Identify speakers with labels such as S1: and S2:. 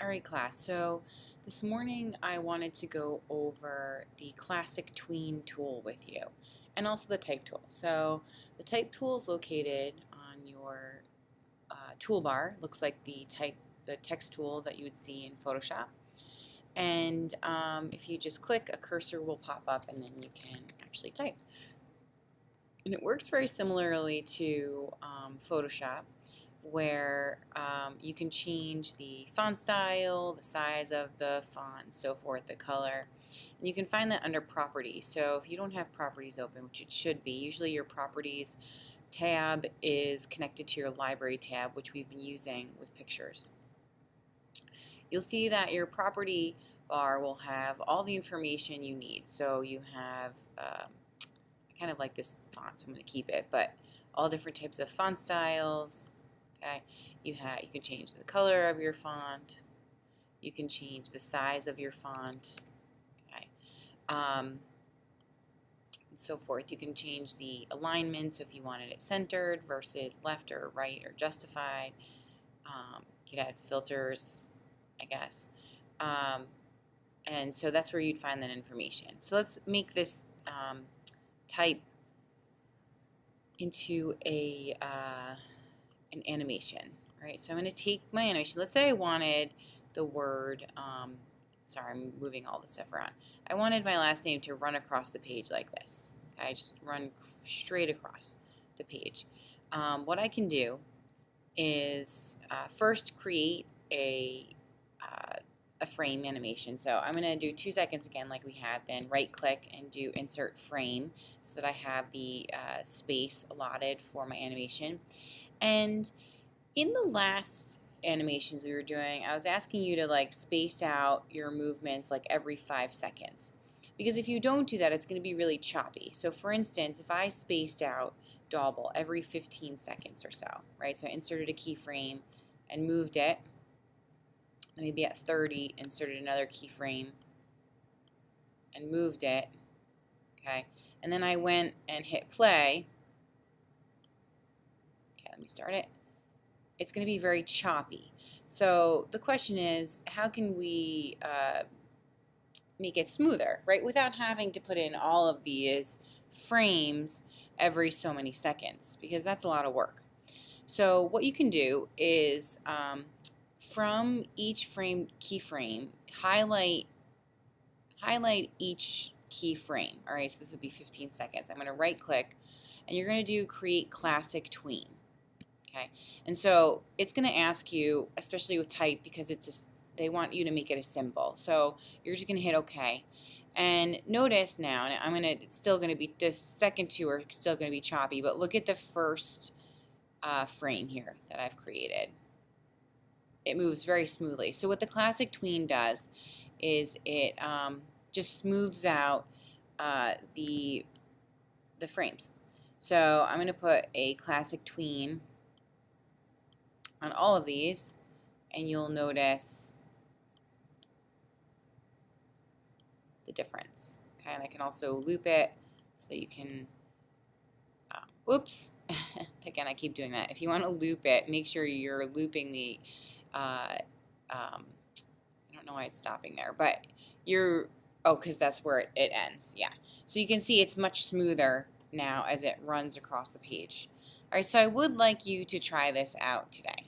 S1: Alright class, so this morning I wanted to go over the classic tween tool with you and also the type tool. So the type tool is located on your toolbar. Looks like the text tool that you would see in Photoshop. And if you just click, a cursor will pop up and then you can actually type. And it works very similarly to Photoshop, where you can change the font style, the size of the font, and so forth, the color. And you can find that under properties. So if you don't have properties open, which it should be, usually your properties tab is connected to your library tab, which we've been using with pictures. You'll see that your property bar will have all the information you need. So you have I kind of like this font, so I'm going to keep it, but all different types of font styles. Okay, you can change the color of your font. You can change the size of your font. Okay, and so forth. You can change the alignment, so if you wanted it centered versus left or right or justified. You could add filters, I guess. And so that's where you'd find that information. So let's make this type into an animation. All right, so I'm going to take my animation. Let's say I wanted the word, sorry, I'm moving all this stuff around. I wanted my last name to run across the page like this. Okay, just run straight across the page. What I can do is first create a frame animation. So I'm going to do 2 seconds again like we have been. Right click and do insert frame so that I have the space allotted for my animation. And in the last animations we were doing, I was asking you to like space out your movements like every 5 seconds. Because if you don't do that, it's going to be really choppy. So for instance, if I spaced out Dauble every 15 seconds or so, right? So I inserted a keyframe and moved it. Maybe at 30, inserted another keyframe and moved it. Okay, and then I went and hit play. Okay, let me start it. It's going to be very choppy. So the question is, how can we make it smoother, right? Without having to put in all of these frames every so many seconds, because that's a lot of work. So what you can do is from each keyframe, highlight each keyframe. All right, so this would be 15 seconds. I'm going to right click, and you're going to do create classic tween. Okay, and so it's going to ask you, especially with type, because they want you to make it a symbol. So you're just going to hit OK. And notice now, and it's still going to be, the second two are still going to be choppy, but look at the first frame here that I've created. It moves very smoothly. So what the classic tween does is it just smooths out the frames. So I'm going to put a classic tween on all of these, and you'll notice the difference. Okay, and I can also loop it so that you can, oops, again, I keep doing that. If you want to loop it, make sure you're looping the, I don't know why it's stopping there, but because that's where it ends, yeah. So you can see it's much smoother now as it runs across the page. All right, so I would like you to try this out today.